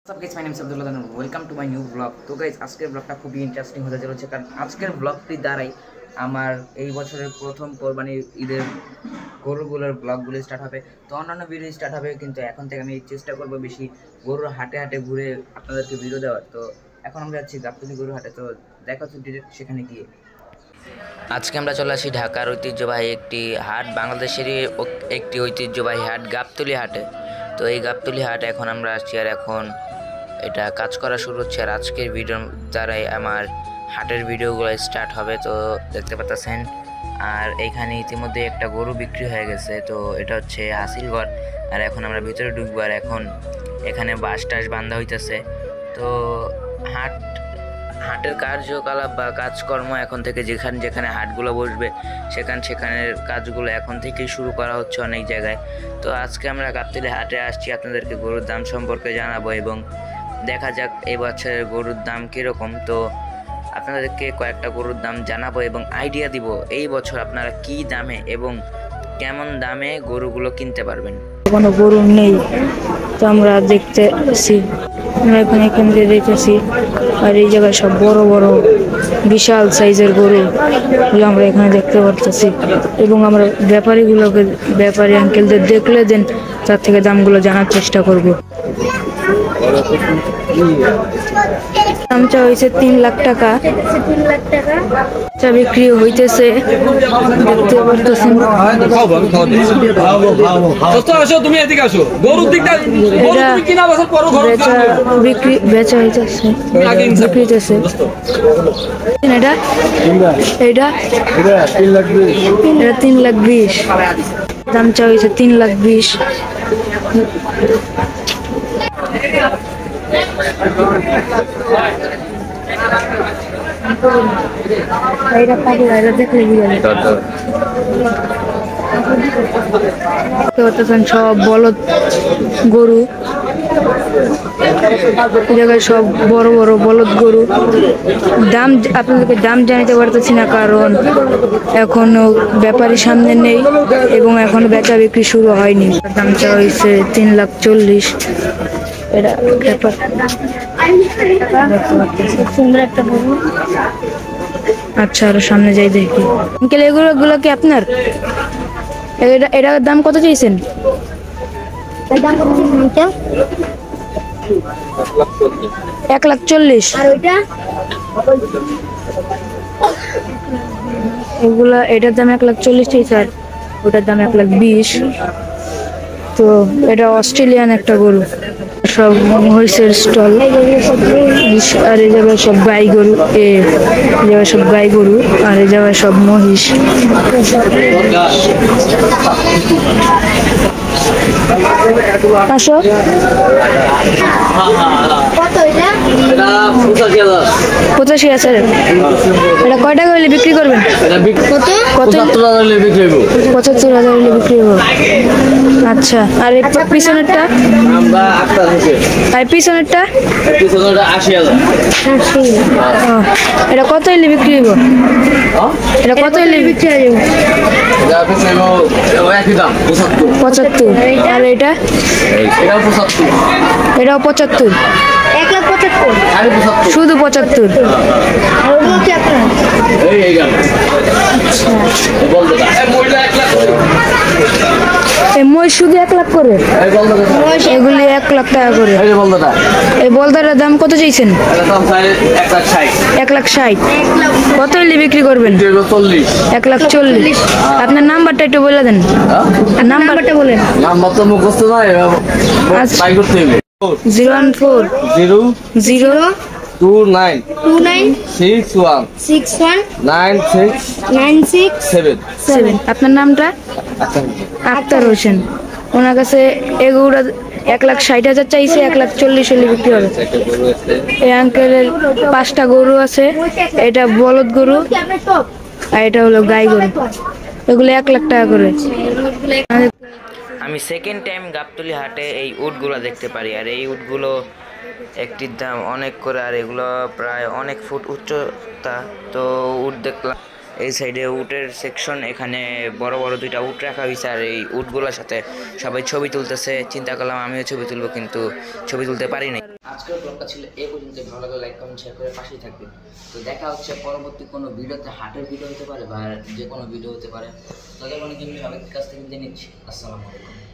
सब guys my name is Abdullah Dan welcome to my new blog. তো guys আজকের ব্লগটা খুবই ইন্টারেস্টিং হতে চলেছে, কারণ আজকের ব্লগটি দ্বারাই আমার এই বছরের প্রথম কোরবানির ঈদের গরুগুলোর ব্লগগুলো স্টার্ট হবে। তো অন্যান্য ভিডিও স্টার্ট হবে, কিন্তু এখন থেকে আমি চেষ্টা করব বেশি গরুর হাটে হাটে ঘুরে আপনাদেরকে ভিডিও দেওয়ার। তো এখন আমরা যাচ্ছি গাবতলী গরুর হাটে, তো দেখা হচ্ছে ডিরেক্ট সেখানে গিয়ে। আজকে আমরা চলে আসি ঢাকার ঐতিহ্যবাহী একটি হাট, বাংলাদেশেরই একটি ঐতিহ্যবাহী হাট গাবতলী হাটে। তো এই গাবতলী হাট এখন আমরা আসছি, আর এখন এটা কাজ করা শুরু হচ্ছে। আর আজকের ভিডিওর দ্বারাই আমার হাটের ভিডিওগুলো স্টার্ট হবে। তো দেখতে পাচ্ছেন, আর এইখানে ইতিমধ্যে একটা গরু বিক্রি হয়ে গেছে। তো এটা হচ্ছে হাসিলঘর, আর এখন আমরা ভিতরে ঢুকবো। আর এখন এখানে বাঁশ টাস বাঁধা হইতেছে। তো হাটের কার্যকলাপ বা কাজকর্ম এখন থেকে যেখানে হাটগুলো বসবে সেখানের কাজগুলো এখন থেকেই শুরু করা হচ্ছে অনেক জায়গায়। তো আজকে আমরা গাবতলী হাটে আসছি, আপনাদেরকে গরুর দাম সম্পর্কে জানাবো এবং দেখা যাক এই বছরের গরুর দাম কীরকম। তো আপনাদেরকে কয়েকটা গরুর দাম জানাবো এবং আইডিয়া দিব এই বছর আপনারা কি দামে এবং কেমন দামে গরুগুলো কিনতে পারবেন। কোনো গরু নেই, তো আমরা দেখতেছি, আমরা এখান দিয়ে দেখতেছি। আর এই জায়গায় সব বড় বড় বিশাল সাইজের গরু আমরা এখানে দেখতে পারতেছি। এবং আমরা ব্যাপারী আঙ্কেলদের দেখলে দেন তার থেকে দামগুলো জানার চেষ্টা করব। দামটা হয়েছে 3 লাখ টাকা। বিক্রি হইতেছে, দেখতে পারতেছেন। বেচা হইতেছে, বিক্রি হইতেছে। এটা 3,20,000 দাম চা হয়েছে। 3,20,000। সব বলদ গরু, জায়গায় সব বড় বড় বলদ গরু। দাম আপনাদেরকে দাম জানাতে পারতেছি না, কারণ এখনো ব্যাপারী সামনে নেই এবং এখনো বেচা বিক্রি শুরু হয়নি। দামটা হয়েছে 3,40,000। এটা সুন্দর একটা গরু। আচ্ছা, আরো সামনে যাই দেখি। আঙ্কেল, এগুলো কি আপনার? এটার দাম কত চাইছেন? $1,40,000। এগুলা এটার দাম 1,40,000 চাইছে, আর ওটার দাম 1,20,000। তো এটা অস্ট্রেলিয়ান একটা গরু। সব মহিষের স্টল, আর এই জায়গায় সব গাই গরু। সব গাই গরু, আর এই জায়গায় সব মহিষ। আসো, 85,000। এটা কয় টাকা হলে বিক্রি করবেন? 75,000 বিক্রি হবো। আচ্ছা, আর পিছনেরটা? আর পিছনেরটা 80,000। এটা কত হলে বিক্রি হইব? এটা কত হলে বিক্রি হয়ে যাবে? 75। আর এটা? এটাও 75। 1,75,000 শুধু 75। মই শুধু 1 লাখ করে, এগুলি 1 লাখ টাকা করে। এই বলদাটার দাম কত চাইছেন? 1,60,000। কত হলে বিক্রি করবেন? 1,40,000। আপনার নাম্বারটা একটু বলে দেন। নাম্বারটা বলেন। নাম্বার তো মুখস্থ নয়, 014-029-61-96-7। আপনার নামটা? আক্তার হোসেন। ওনার কাছে এগুলো 1,60,000 চাইছে, 1,40,000 হলে বিক্রি হবে। এই আঙ্কেলের 5টা গরু আছে। এটা বলদ গরু, আর এটা হলো গাই গরু। এগুলো 1 লাখ টাকা করে। আমি সেকেন্ড টাইম গাবতলী হাটে এই উটগুলো দেখতে পারি, আর এই উটগুলো একটির দাম অনেক করে, আর এগুলো প্রায় অনেক ফুট উচ্চতা। তো উট দেখলাম এই সাইডে উটের সেকশন, এখানে বড় বড় 2টা উট রাখা হয়েছে। আর এই উটগুলোর সাথে সবাই ছবি তুলতেছে। চিন্তা করলাম আমিও ছবি তুলবো, কিন্তু ছবি তুলতে পারি নাই। আজকের ব্লগটা ছিল এই পর্যন্ত। ভালো লাগলে লাইক কমেন্ট শেয়ার করে পাশেই থাকবে। তো দেখা হচ্ছে পরবর্তী কোনো ভিডিওতে, হাটের ভিডিও হতে পারে বা যে কোনো ভিডিও হতে পারে। তবে অনেক সবাই কাছ থেকে বিদায় নিচ্ছি। আসসালামু আলাইকুম।